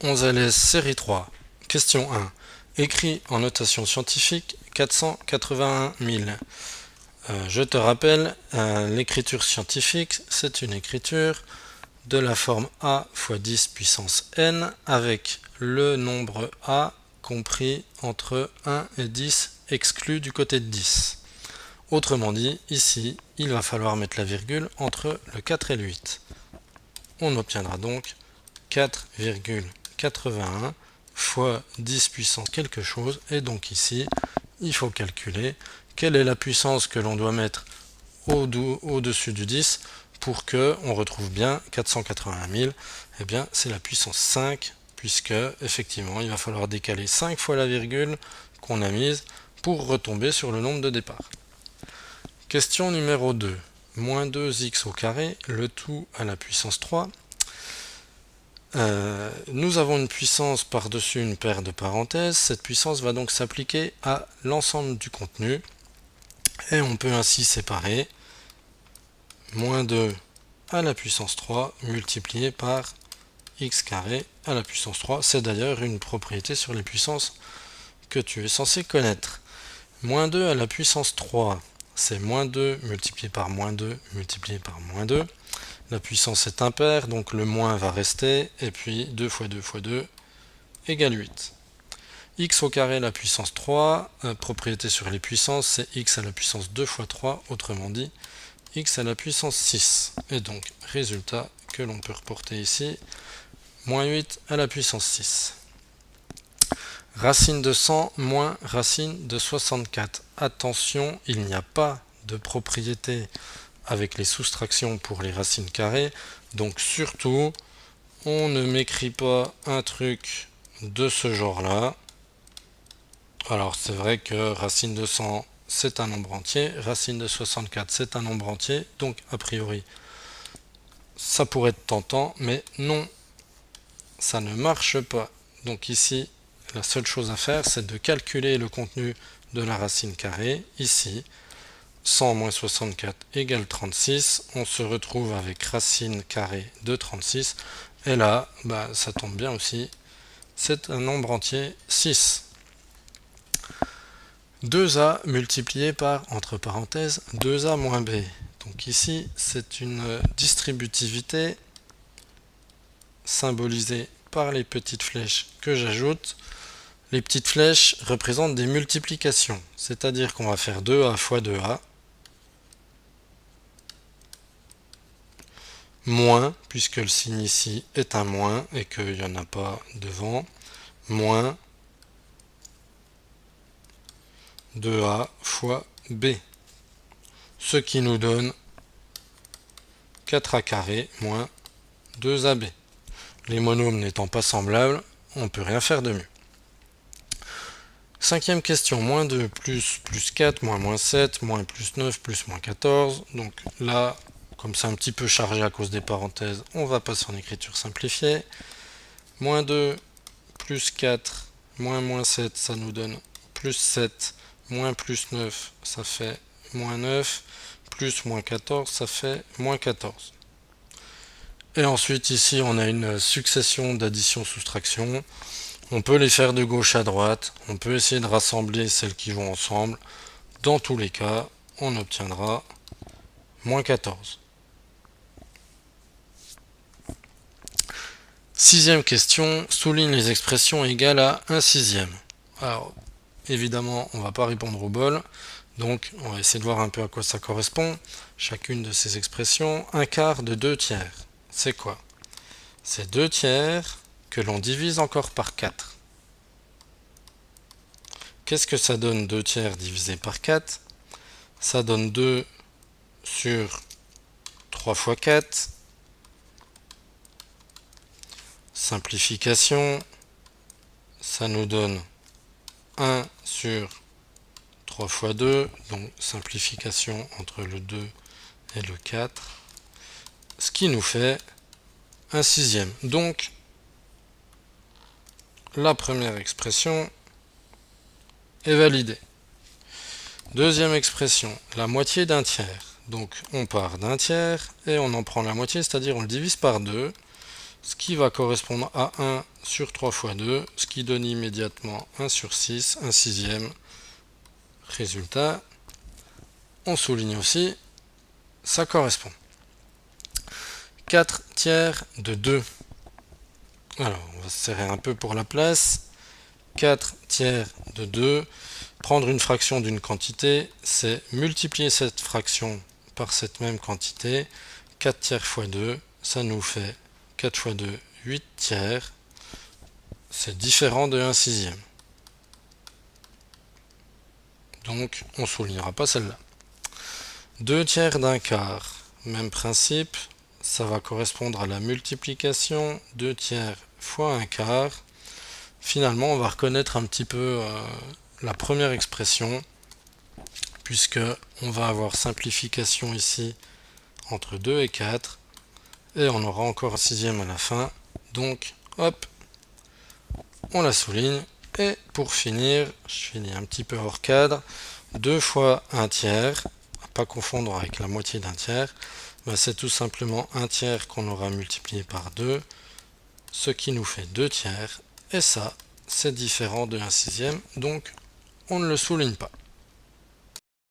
11 LS série 3. Question 1. Écrit en notation scientifique 481 000. Je te rappelle, l'écriture scientifique, c'est une écriture de la forme A fois 10 puissance n avec le nombre A compris entre 1 et 10 exclu du côté de 10. Autrement dit, ici, il va falloir mettre la virgule entre le 4 et le 8. On obtiendra donc 4,81 fois 10 puissance quelque chose, et donc ici, il faut calculer quelle est la puissance que l'on doit mettre au-dessus du 10 pour que on retrouve bien 481 000. Eh bien, c'est la puissance 5, puisque effectivement, il va falloir décaler 5 fois la virgule qu'on a mise pour retomber sur le nombre de départ. Question numéro 2. Moins 2x au carré, le tout à la puissance 3. Nous avons une puissance par-dessus une paire de parenthèses. Cette puissance va donc s'appliquer à l'ensemble du contenu. Et on peut ainsi séparer moins 2 à la puissance 3 multiplié par x carré à la puissance 3. C'est d'ailleurs une propriété sur les puissances que tu es censé connaître. Moins 2 à la puissance 3, c'est moins 2 multiplié par moins 2 multiplié par moins 2. La puissance est impaire, donc le moins va rester, et puis 2 fois 2 fois 2 égale 8. X au carré à la puissance 3, propriété sur les puissances, c'est x à la puissance 2 fois 3, autrement dit, x à la puissance 6. Et donc, résultat que l'on peut reporter ici, moins 8 à la puissance 6. Racine de 100 moins racine de 64. Attention, il n'y a pas de propriété avec les soustractions pour les racines carrées, donc surtout, on ne m'écrit pas un truc de ce genre-là. Alors c'est vrai que racine de 100 c'est un nombre entier, racine de 64 c'est un nombre entier, donc a priori ça pourrait être tentant, mais non, ça ne marche pas. Donc ici, la seule chose à faire, c'est de calculer le contenu de la racine carrée. Ici, 100 moins 64 égale 36. On se retrouve avec racine carrée de 36. Et là, ça tombe bien aussi. C'est un nombre entier 6. 2a multiplié par, entre parenthèses, 2a moins b. Donc ici, c'est une distributivité symbolisée par les petites flèches que j'ajoute. Les petites flèches représentent des multiplications, c'est-à-dire qu'on va faire 2a fois 2a, moins, puisque le signe ici est un moins et qu'il n'y en a pas devant, moins 2a fois b, ce qui nous donne 4a carré moins 2ab. Les monômes n'étant pas semblables, on ne peut rien faire de mieux. Cinquième question, moins 2 plus 4, moins 7, moins plus 9, plus moins 14. Donc là, comme c'est un petit peu chargé à cause des parenthèses, on va passer en écriture simplifiée. Moins 2 plus 4, moins 7, ça nous donne plus 7, moins plus 9, ça fait moins 9, plus moins 14, ça fait moins 14. Et ensuite, ici, on a une succession d'additions-soustractions. On peut les faire de gauche à droite. On peut essayer de rassembler celles qui vont ensemble. Dans tous les cas, on obtiendra moins 14. Sixième question, souligne les expressions égales à 1 sixième. Alors, évidemment, on ne va pas répondre au bol. Donc, on va essayer de voir un peu à quoi ça correspond. Chacune de ces expressions, un quart de 2 tiers. C'est quoi? C'est 2 tiers que l'on divise encore par 4. Qu'est-ce que ça donne 2 tiers divisé par 4? Ça donne 2 sur 3 fois 4. Simplification, ça nous donne 1 sur 3 fois 2, donc simplification entre le 2 et le 4, ce qui nous fait 1 sixième. Donc, la première expression est validée. Deuxième expression, la moitié d'un tiers. Donc, on part d'un tiers et on en prend la moitié, c'est-à-dire on le divise par 2. ce qui va correspondre à 1 sur 3 fois 2, ce qui donne immédiatement 1 sur 6, 1 sixième. Résultat, on souligne aussi, ça correspond. 4 tiers de 2. Alors, on va se serrer un peu pour la place. 4 tiers de 2. Prendre une fraction d'une quantité, c'est multiplier cette fraction par cette même quantité. 4 tiers fois 2, ça nous fait 4 fois 2, 8 tiers. C'est différent de 1 sixième. Donc, on ne soulignera pas celle-là. 2 tiers d'un quart, même principe, ça va correspondre à la multiplication 2 tiers fois un quart. Finalement, on va reconnaître un petit peu la première expression, puisque on va avoir simplification ici entre 2 et 4, et on aura encore un sixième à la fin. Donc, hop, on la souligne. Et pour finir, je finis un petit peu hors cadre, 2 fois 1 tiers, à pas confondre avec la moitié d'un tiers, ben c'est tout simplement 1 tiers qu'on aura multiplié par 2, ce qui nous fait 2 tiers, et ça, c'est différent de 1 sixième, donc on ne le souligne pas.